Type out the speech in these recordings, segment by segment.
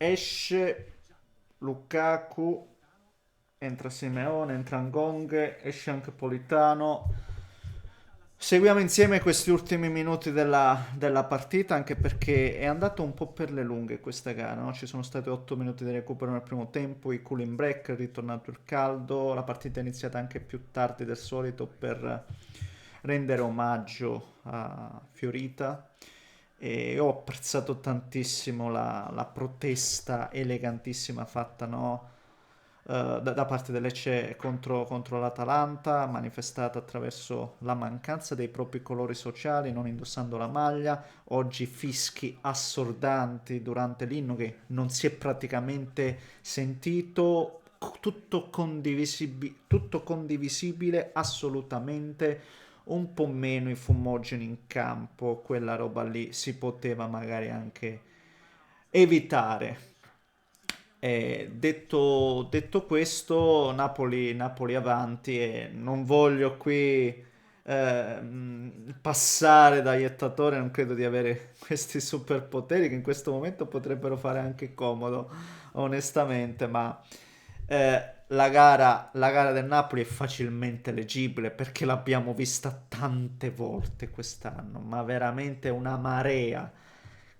esce Lukaku, entra Simeone, entra Ngong, esce anche Politano. Seguiamo insieme questi ultimi minuti della partita, anche perché è andato un po' per le lunghe questa gara, no? Ci sono stati 8 minuti di recupero nel primo tempo, i cooling break, è ritornato il caldo, la partita è iniziata anche più tardi del solito per rendere omaggio a Fiorita. E ho apprezzato tantissimo la protesta elegantissima fatta, no? Da parte dell'Ecce contro l'Atalanta, manifestata attraverso la mancanza dei propri colori sociali, non indossando la maglia, oggi fischi assordanti durante l'inno che non si è praticamente sentito, tutto condivisibile assolutamente, un po' meno i fumogeni in campo, quella roba lì si poteva magari anche evitare. Detto questo, Napoli avanti e non voglio qui passare da iettatore, non credo di avere questi superpoteri che in questo momento potrebbero fare anche comodo, onestamente, ma la gara del Napoli è facilmente leggibile perché l'abbiamo vista tante volte quest'anno, ma veramente una marea,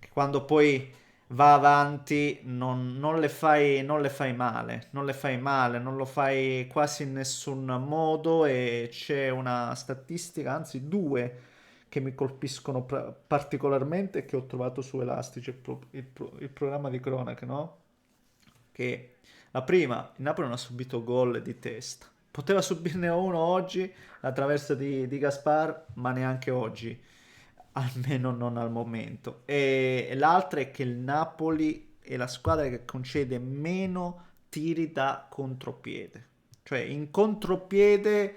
che quando poi va avanti, non le fai male, non le fai male, non lo fai quasi in nessun modo e c'è una statistica, anzi due, che mi colpiscono particolarmente e che ho trovato su Elastici, il programma di cronache, no? Che la prima, il Napoli non ha subito gol di testa. Poteva subirne uno oggi, la traversa di Gaspar, ma neanche oggi, almeno non al momento. E l'altra è che il Napoli è la squadra che concede meno tiri da contropiede. Cioè, in contropiede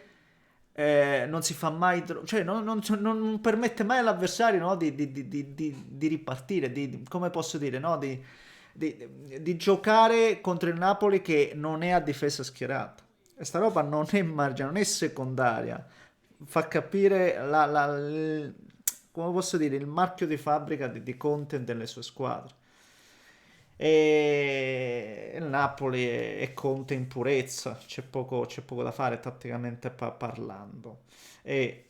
non si fa mai, cioè non permette mai all'avversario, no, di ripartire, come posso dire, no, di giocare contro il Napoli che non è a difesa schierata. E sta roba non è marginale, non è secondaria. Fa capire come posso dire, il marchio di fabbrica di Conte e delle sue squadre. E il Napoli è Conte in purezza, c'è poco da fare tatticamente parlando. E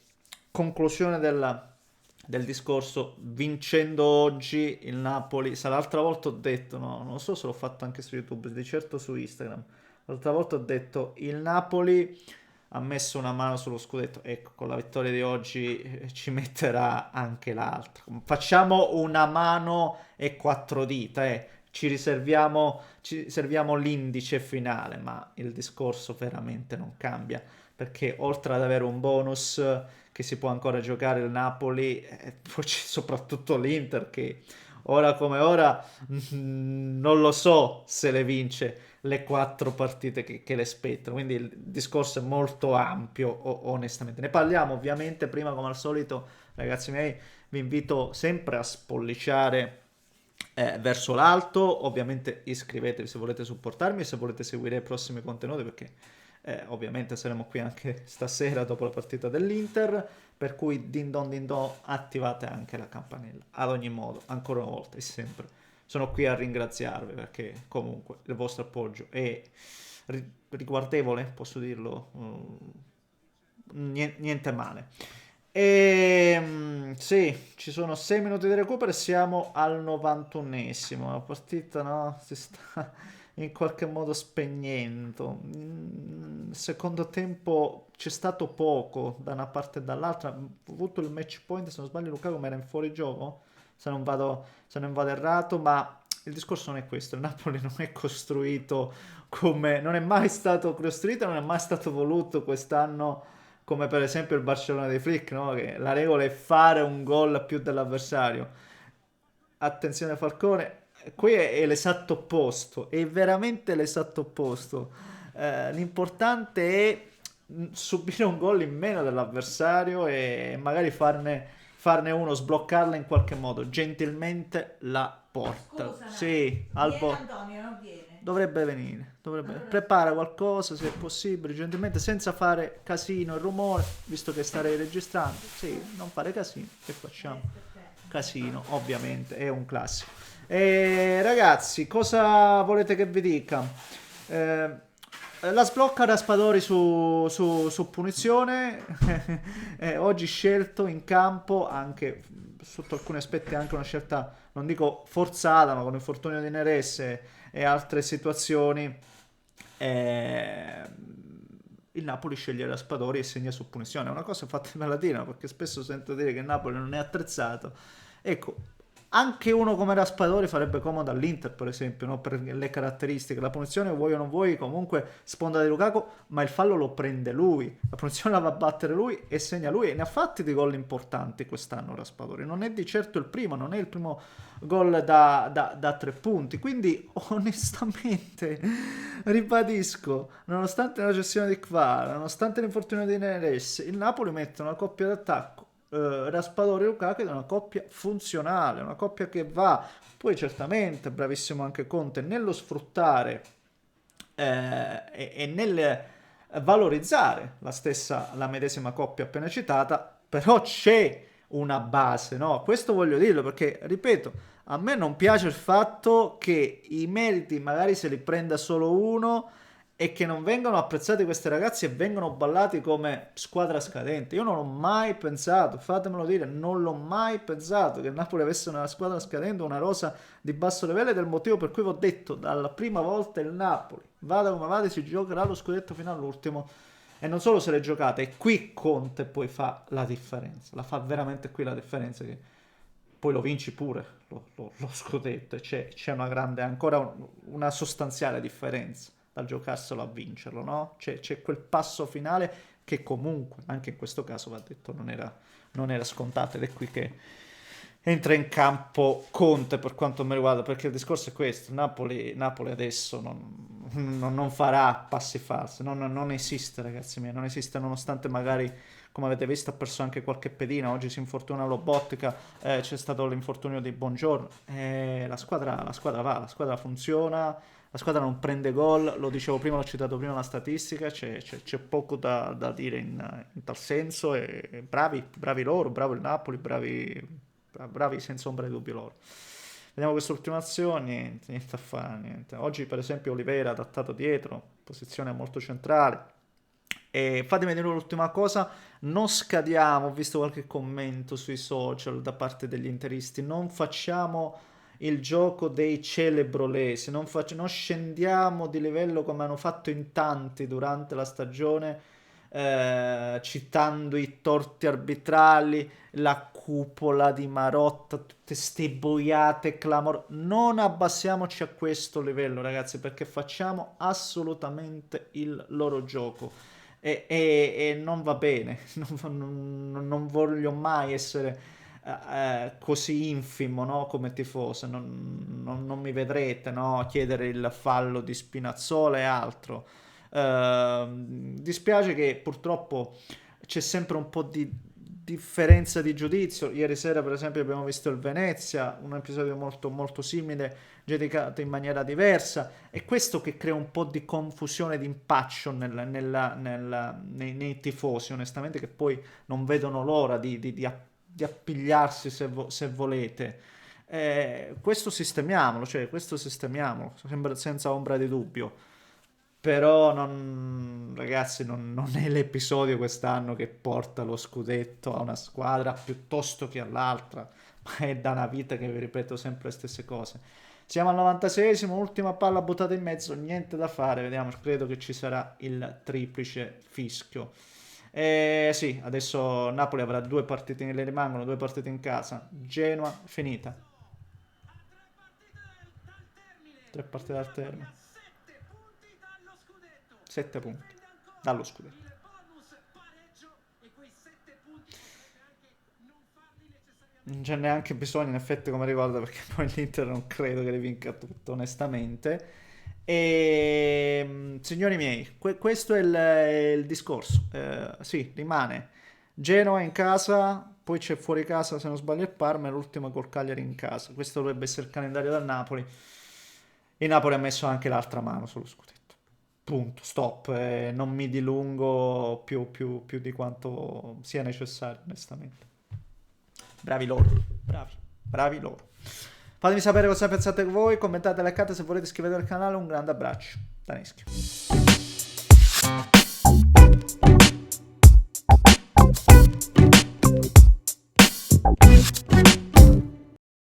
conclusione del discorso, vincendo oggi il Napoli, se l'altra volta ho detto, no, non so se l'ho fatto anche su YouTube, di certo su Instagram, l'altra volta ho detto il Napoli ha messo una mano sullo scudetto, ecco, con la vittoria di oggi ci metterà anche l'altra. Facciamo una mano e quattro dita, ci serviamo l'indice finale, ma il discorso veramente non cambia, perché oltre ad avere un bonus che si può ancora giocare il Napoli, poi c'è soprattutto l'Inter che ora come ora non lo so se le vince le quattro partite che le spettano, quindi il discorso è molto ampio, onestamente. Ne parliamo ovviamente, prima come al solito, ragazzi miei, vi invito sempre a spolliciare verso l'alto, ovviamente iscrivetevi se volete supportarmi e se volete seguire i prossimi contenuti perché ovviamente saremo qui anche stasera dopo la partita dell'Inter, per cui din don attivate anche la campanella. Ad ogni modo, ancora una volta e sempre sono qui a ringraziarvi perché comunque il vostro appoggio è riguardevole, posso dirlo, niente male. E sì, ci sono 6 minuti di recupero e siamo al 91esimo. La partita, no, si sta in qualche modo spegnendo. Secondo tempo c'è stato poco da una parte e dall'altra. Ho avuto il match point, se non sbaglio, Lukaku ma era in fuorigioco, se non vado errato, ma il discorso non è questo. Il Napoli non è costruito come, non è mai stato costruito, non è mai stato voluto quest'anno come per esempio il Barcellona di Flick, no? Che la regola è fare un gol più dell'avversario. Attenzione Falcone, qui è l'esatto opposto, è veramente l'esatto opposto. L'importante è subire un gol in meno dell'avversario e magari farne uno, sbloccarla in qualche modo. Gentilmente la porta. Scusa un attimo. Sì, Viene Antonio, non viene? dovrebbe venire. Allora, Prepara qualcosa se è possibile, gentilmente, senza fare casino e rumore, visto che starei registrando. Sì, non fare casino. Che facciamo? perfetto. Casino, ovviamente, è un classico. Ragazzi, cosa volete che vi dica? Eh, la sblocca Raspadori su punizione. Oggi scelto in campo, anche sotto alcuni aspetti, anche una scelta, non dico forzata, ma con l'infortunio di Neres e altre situazioni. eh, il Napoli sceglie Raspadori e segna su punizione. È una cosa fatta in Latina, perché spesso sento dire che il Napoli non è attrezzato. Ecco, anche uno come Raspadori farebbe comodo all'Inter, per esempio, no? Per le caratteristiche. La punizione, vuoi o non vuoi, comunque sponda di Lukaku, ma il fallo lo prende lui. La punizione la va a battere lui e segna lui. E ne ha fatti di gol importanti quest'anno Raspadori. Non è di certo il primo, non è il primo gol da 3 punti. Quindi, onestamente, ribadisco, nonostante la cessione di Kvara, nonostante l'infortunio di Neres, il Napoli mette una coppia d'attacco, Raspadori e Lukaku, ed è una coppia funzionale, una coppia che va. Poi certamente bravissimo anche Conte nello sfruttare e nel valorizzare la medesima coppia appena citata, però c'è una base, no? Questo voglio dirlo perché, ripeto, a me non piace il fatto che i meriti magari se li prenda solo uno e che non vengano apprezzati questi ragazzi e vengono ballati come squadra scadente. Io non ho mai pensato, fatemelo dire, non l'ho mai pensato che il Napoli avesse una squadra scadente, una rosa di basso livello, ed è il motivo per cui vi ho detto dalla prima volta il Napoli, vada come vada, si giocherà lo scudetto fino all'ultimo. E non solo se le giocate, è qui Conte poi fa la differenza, la fa veramente qui la differenza, che poi lo vinci pure lo scudetto, e c'è una grande, ancora una sostanziale differenza dal giocarselo a vincerlo, no? C'è quel passo finale che comunque, anche in questo caso va detto, non era scontato, ed è qui che entra in campo Conte per quanto mi riguarda, perché il discorso è questo: Napoli adesso non farà passi falsi, non esiste, ragazzi miei, non esiste, nonostante magari, come avete visto, ha perso anche qualche pedina. Oggi si infortuna Lobotka, c'è stato l'infortunio di Buongiorno. La squadra va, la squadra funziona, la squadra non prende gol. Lo dicevo prima, l'ho citato prima la statistica, c'è poco da dire in tal senso, e bravi loro, bravo il Napoli, bravi senza ombra di dubbio loro. Vediamo quest'ultima azione, niente a fare, niente. Oggi per esempio Oliveira adattato dietro, posizione molto centrale. E fatemi dire l'ultima cosa, non scadiamo, ho visto qualche commento sui social da parte degli interisti, non facciamo il gioco dei celebrolesi, non scendiamo di livello come hanno fatto in tanti durante la stagione, citando i torti arbitrali, la cupola di Marotta, tutte ste boiate clamorose. Non abbassiamoci a questo livello, ragazzi, perché facciamo assolutamente il loro gioco. E non va bene, non voglio mai essere così infimo, no, come tifoso. Non mi vedrete, no, chiedere il fallo di Spinazzola e altro. Dispiace che purtroppo c'è sempre un po' di differenza di giudizio. Ieri sera, per esempio, abbiamo visto il Venezia, un episodio molto, molto simile, giudicato in maniera diversa, e questo che crea un po' di confusione, di impaccio nei tifosi, onestamente, che poi non vedono l'ora di appigliarsi, se volete. Questo sistemiamolo, senza ombra di dubbio. Però ragazzi, non è l'episodio quest'anno che porta lo scudetto a una squadra piuttosto che all'altra, ma è da una vita che vi ripeto sempre le stesse cose. Siamo al 96esimo, ultima palla buttata in mezzo, niente da fare, vediamo, credo che ci sarà il triplice fischio. Sì, adesso Napoli avrà le rimangono due partite in casa, Genoa finita, 3 partite dal termine, 7 punti dallo scudetto. Non c'è neanche bisogno, in effetti, come ricordo, perché poi l'Inter non credo che le vinca tutto, onestamente. Signori miei, questo è il discorso. Sì, rimane Genoa in casa, poi c'è fuori casa, se non sbaglio, il Parma, e l'ultima col Cagliari in casa. Questo dovrebbe essere il calendario del Napoli. Il Napoli ha messo anche l'altra mano sullo scudetto. Punto, stop. Non mi dilungo più di quanto sia necessario, onestamente. Bravi loro, bravi loro. Fatemi sapere cosa pensate voi, commentate, leccate, se volete iscrivetevi al canale. Un grande abbraccio da Neschio.